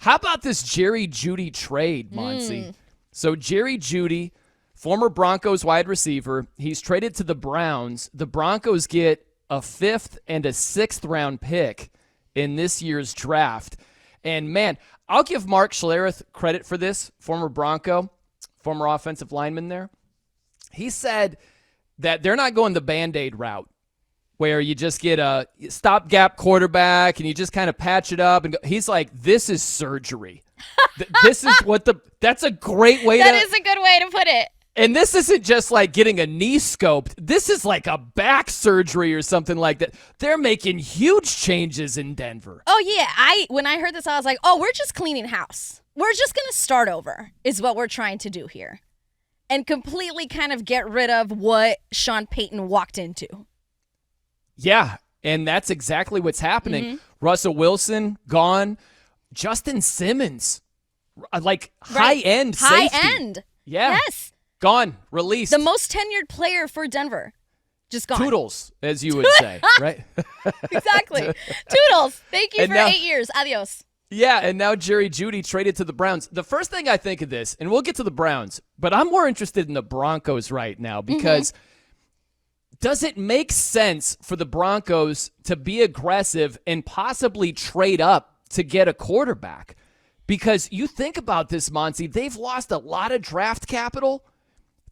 How about this Jerry Jeudy trade, Monse? So Jerry Jeudy, former Broncos wide receiver, he's traded to the Browns. The Broncos get a 5th and a 6th round pick in this year's draft. And, man, I'll give Mark Schlereth credit for this, former Bronco, former offensive lineman there. He said that they're not going the Band-Aid route where you just get a stopgap quarterback and you just kind of patch it up. And go. He's like, this is surgery. This is what that's a great way That is a good way to put it. And this isn't just like getting a knee scoped. This is like a back surgery or something like that. They're making huge changes in Denver. Oh, yeah. When I heard this, I was like, oh, we're just cleaning house. We're just going to start over is what we're trying to do here. And completely kind of get rid of what Sean Payton walked into. Yeah, and that's exactly what's happening. Mm-hmm. Russell Wilson, gone. Justin Simmons, like high-end safety. High-end. Yeah. Yes. Gone, released. The most tenured player for Denver. Just gone. Toodles, as you would say, right? Exactly. Toodles. Thank you And for now- 8 years. Adios. Yeah, and now Jerry Jeudy traded to the Browns. The first thing I think of this, and we'll get to the Browns, but I'm more interested in the Broncos right now because does it make sense for the Broncos to be aggressive and possibly trade up to get a quarterback? Because you think about this, Monty, they've lost a lot of draft capital.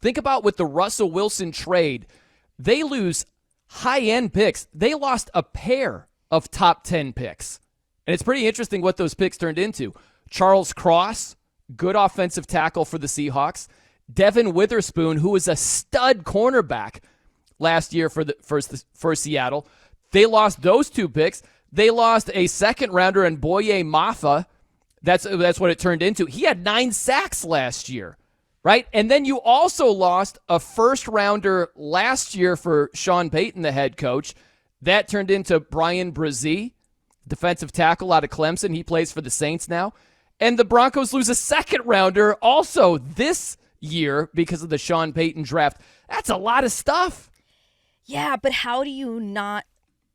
Think about with the Russell Wilson trade, they lose high-end picks. They lost a pair of top 10 picks. And it's pretty interesting what those picks turned into. Charles Cross, good offensive tackle for the Seahawks. Devin Witherspoon, who was a stud cornerback last year for Seattle. They lost those 2 picks. They lost a second-rounder in Boye Mafa. That's what it turned into. He had 9 sacks last year, right? And then you also lost a first-rounder last year for Sean Payton, the head coach. That turned into Brian Brzee, defensive tackle out of Clemson. He plays for the Saints now. And the Broncos lose a second-rounder also this year because of the Sean Payton draft. That's a lot of stuff. Yeah, but how do you not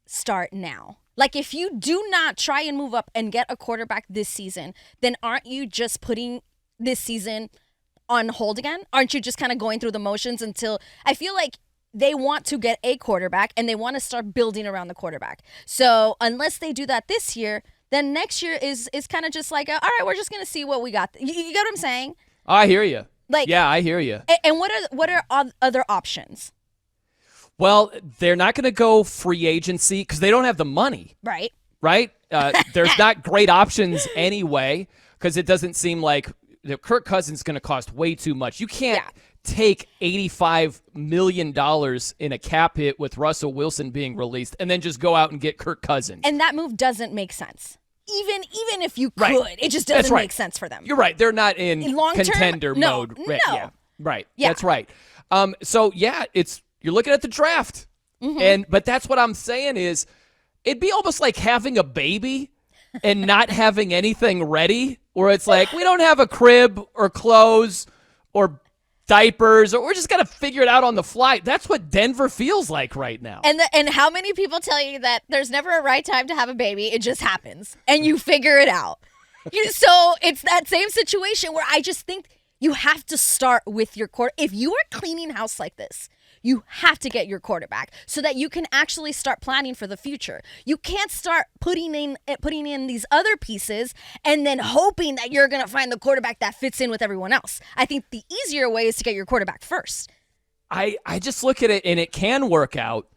start now? Like, if you do not try and move up and get a quarterback this season, then aren't you just putting this season on hold again? Aren't you just kind of going through the motions until I feel like they want to get a quarterback and they want to start building around the quarterback. So unless they do that this year, then next year is kind of just like, all right, we're just going to see what we got. You get what I'm saying? I hear you. Like, yeah, I hear you. And what are other options? Well, they're not going to go free agency because they don't have the money. Right. Right? There's not great options anyway because it doesn't seem like Kirk Cousins is going to cost way too much. You can't take $85 million in a cap hit with Russell Wilson being released and then just go out and get Kirk Cousins. And that move doesn't make sense. Even if you could, it just doesn't make sense for them. You're right. They're not in contender no, mode. No. Yeah. Right. Yeah. That's right. So yeah, you're looking at the draft. But that's what I'm saying is it'd be almost like having a baby and not having anything ready, where it's like, we don't have a crib or clothes or diapers, or we're just got to figure it out on the fly. That's what Denver feels like right now. And how many people tell you that there's never a right time to have a baby? It just happens, and you figure it out. So it's that same situation where I just think you have to start with your core. If you are cleaning house like this, you have to get your quarterback so that you can actually start planning for the future. You can't start putting in these other pieces and then hoping that you're going to find the quarterback that fits in with everyone else. I think the easier way is to get your quarterback first. I just look at it and it can work out,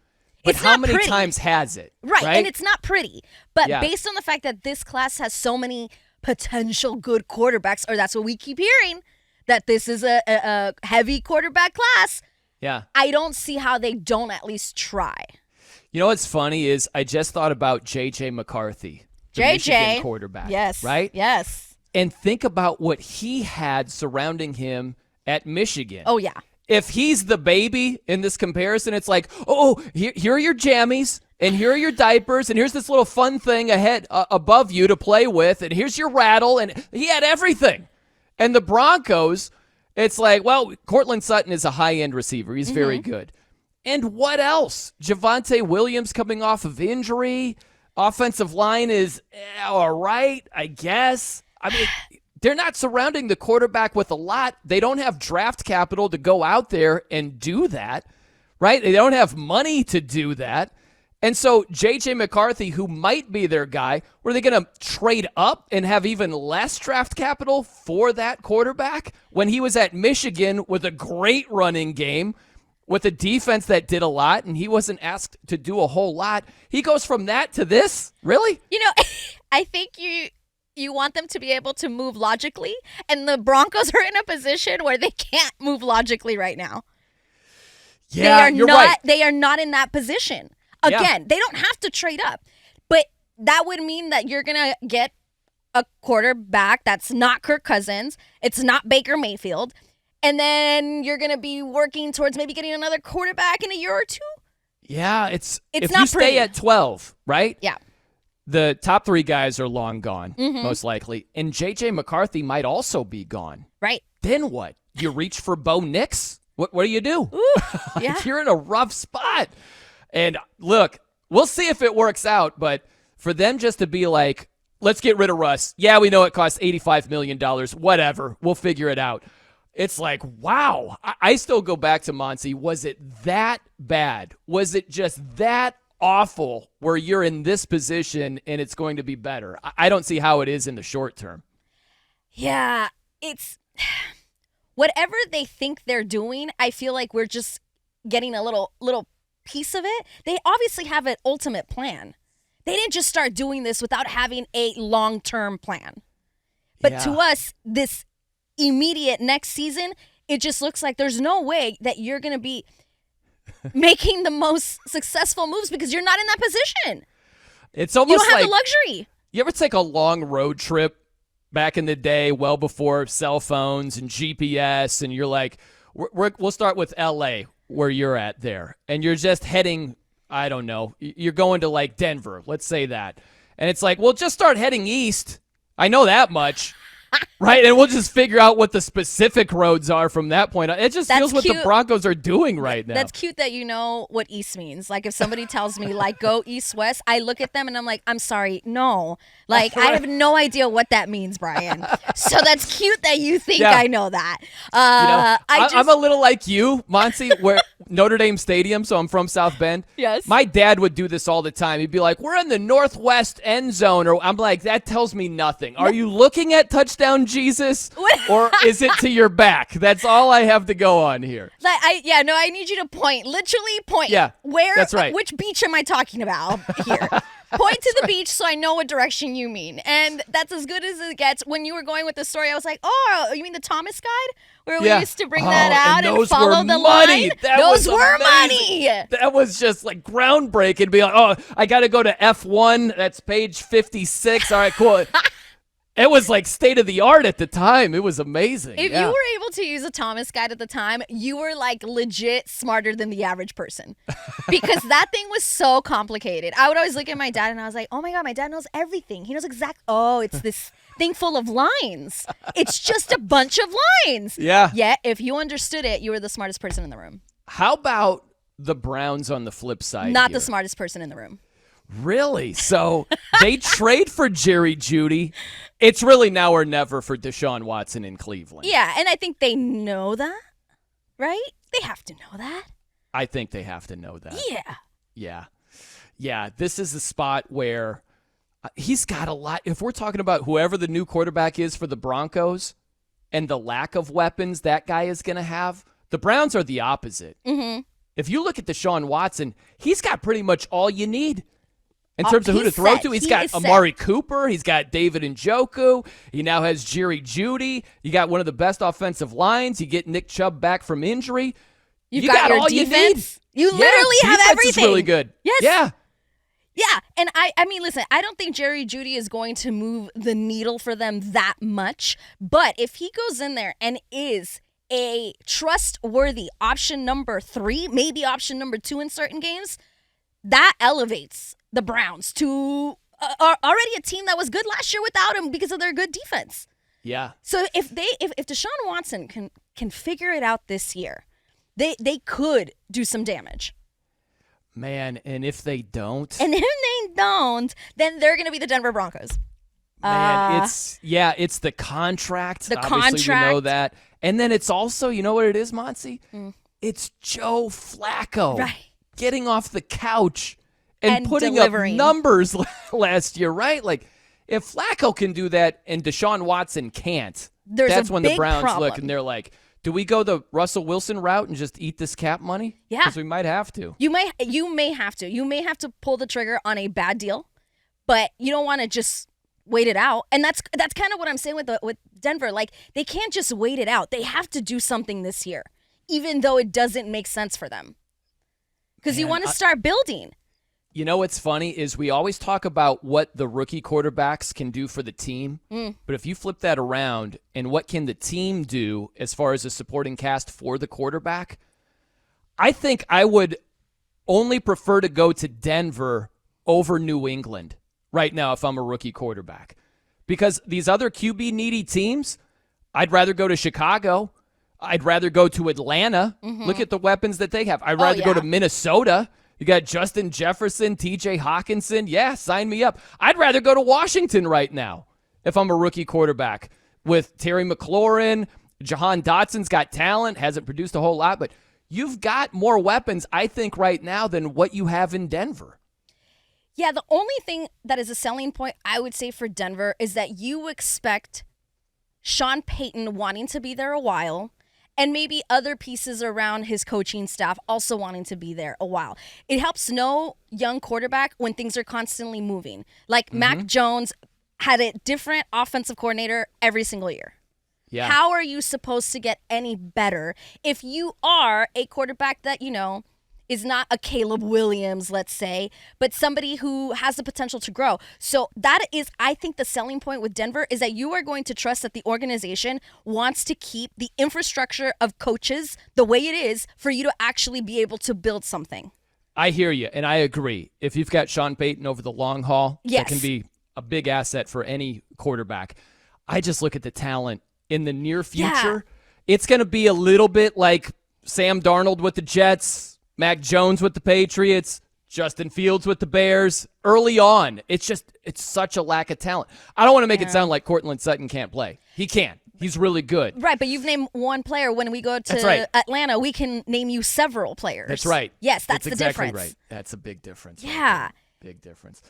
but how many times has it? Right, and it's not pretty. But based on the fact that this class has so many potential good quarterbacks, or that's what we keep hearing, that this is a heavy quarterback class, yeah, I don't see how they don't at least try. You know what's funny is I just thought about J.J. McCarthy, the Michigan quarterback. Yes. Right? Yes. And think about what he had surrounding him at Michigan. Oh, yeah. If he's the baby in this comparison, it's like, oh, here are your jammies, and here are your diapers, and here's this little fun thing above you to play with, and here's your rattle, and he had everything. And the Broncos, it's like, well, Cortland Sutton is a high-end receiver. He's very good. And what else? Javonte Williams coming off of injury. Offensive line is all right, I guess. I mean, they're not surrounding the quarterback with a lot. They don't have draft capital to go out there and do that, right? They don't have money to do that. And so J.J. McCarthy, who might be their guy, were they going to trade up and have even less draft capital for that quarterback when he was at Michigan with a great running game, with a defense that did a lot, and he wasn't asked to do a whole lot? He goes from that to this? Really? I think you want them to be able to move logically, and the Broncos are in a position where they can't move logically right now. Yeah, you're right. They are not in that position. Again, they don't have to trade up, but that would mean that you're going to get a quarterback that's not Kirk Cousins. It's not Baker Mayfield. And then you're going to be working towards maybe getting another quarterback in a year or two. Yeah, it's if not you stay pretty. at 12, right? Yeah. The top 3 guys are long gone, most likely. And J.J. McCarthy might also be gone. Right. Then what? You reach for Bo Nix? What do you do? Ooh, yeah. You're in a rough spot. And look, we'll see if it works out, but for them just to be like, let's get rid of Russ. Yeah, we know it costs $85 million. Whatever. We'll figure it out. It's like, wow. I still go back to Monse. Was it that bad? Was it just that awful where you're in this position and it's going to be better? I don't see how it is in the short term. Yeah, it's whatever they think they're doing. I feel like we're just getting a little piece of it. They obviously have an ultimate plan. They didn't just start doing this without having a long-term plan. But to us, this immediate next season, it just looks like there's no way that you're going to be making the most successful moves because you're not in that position. It's almost you don't have like the luxury. You ever take a long road trip back in the day, well before cell phones and GPS, and you're like, we'll start with L.A., where you're at there, and you're just heading, I don't know, you're going to like Denver, let's say that. And it's like, well, just start heading east. I know that much. Right? And we'll just figure out what the specific roads are from that point on. It just feels what the Broncos are doing right now. That's cute that you know what east means. Like if somebody tells me like go east-west, I look at them and I'm like, I'm sorry, no. Like I have no idea what that means, Brian. So that's cute that you think I know that. I'm a little like you, Monse, where Notre Dame Stadium, so I'm from South Bend. Yes. My dad would do this all the time. He'd be like, we're in the northwest end zone. Or I'm like, that tells me nothing. Are you looking at touchdown Jesus? Or is it to your back? That's all I have to go on here. I need you to point. Literally point. Yeah, where? that's right. Which beach am I talking about here? Point to the beach so I know what direction you mean. And that's as good as it gets. When you were going with the story, I was like, oh, you mean the Thomas guide? Where we used to bring that out and follow the line? Those were money. That was just like groundbreaking. Be like, oh, I got to go to F1. That's page 56. All right, cool. It was like state of the art at the time. It was amazing. If you were able to use a Thomas guide at the time, you were like legit smarter than the average person because that thing was so complicated. I would always look at my dad and I was like, oh my God, my dad knows everything. He knows it's this thing full of lines. It's just a bunch of lines. Yeah. Yet, if you understood it, you were the smartest person in the room. How about the Browns on the flip side? Not the smartest person in the room. Really? So they trade for Jerry Jeudy. It's really now or never for Deshaun Watson in Cleveland. Yeah, and I think they know that, right? They have to know that. I think they have to know that. Yeah. Yeah, this is the spot where he's got a lot. If we're talking about whoever the new quarterback is for the Broncos and the lack of weapons that guy is going to have, the Browns are the opposite. Mm-hmm. If you look at Deshaun Watson, he's got pretty much all you need. In terms of who to throw to, he's got Amari Cooper. He's got David Njoku. He now has Jerry Jeudy. You got one of the best offensive lines. You get Nick Chubb back from injury. You got your all defense. You literally have everything. Defense is really good. Yes. Yeah. Yeah, and I mean, listen, I don't think Jerry Jeudy is going to move the needle for them that much. But if he goes in there and is a trustworthy option number 3, maybe option number 2 in certain games, that elevates the Browns to already a team that was good last year without him because of their good defense. Yeah. So if Deshaun Watson can figure it out this year, they could do some damage. Man, and if they don't, then they're going to be the Denver Broncos. Man, it's the contract. The Obviously, we know contract. that. And then it's also, you know what it is, Monse? It's Joe Flacco Right. getting off the couch and putting delivering. up numbers last year, right? Like, if Flacco can do that and Deshaun Watson can't, that's when the big Browns problem. look and they're like, do we go the Russell Wilson route and just eat this cap money? Yeah. Because we might have to. You may have to. You may have to pull the trigger on a bad deal, but you don't want to just wait it out. And that's kind of what I'm saying with Denver. Like, they can't just wait it out. They have to do something this year, even though it doesn't make sense for them. Because you want to start building. You know what's funny is we always talk about what the rookie quarterbacks can do for the team. But if you flip that around and what can the team do as far as a supporting cast for the quarterback, I think I would only prefer to go to Denver over New England right now if I'm a rookie quarterback. Because these other QB needy teams, I'd rather go to Chicago. I'd rather go to Atlanta. Look at the weapons that they have. I'd rather go to Minnesota. You got Justin Jefferson, TJ Hawkinson. Yeah, sign me up. I'd rather go to Washington right now if I'm a rookie quarterback with Terry McLaurin. Jahan Dotson's got talent, hasn't produced a whole lot, but you've got more weapons, I think, right now than what you have in Denver. Yeah, the only thing that is a selling point, I would say, for Denver is that you expect Sean Payton wanting to be there a while, and maybe other pieces around his coaching staff also wanting to be there a while. It helps no young quarterback when things are constantly moving. Like Mac Jones had a different offensive coordinator every single year. Yeah. How are you supposed to get any better if you are a quarterback that, is not a Caleb Williams, let's say, but somebody who has the potential to grow? So that is, I think, the selling point with Denver is that you are going to trust that the organization wants to keep the infrastructure of coaches the way it is for you to actually be able to build something. I hear you, and I agree. If you've got Sean Payton over the long haul, Yes. that can be a big asset for any quarterback. I just look at the talent in the near future. It's going to be a little bit like Sam Darnold with the Jets, Mac Jones with the Patriots, Justin Fields with the Bears. Early on, it's such a lack of talent. I don't want to make it sound like Cortland Sutton can't play. He can. He's really good. Right, but you've named one player. When we go to Atlanta, we can name you several players. That's right. Yes, that's the exactly difference. Right. That's a big difference. Yeah. Big difference.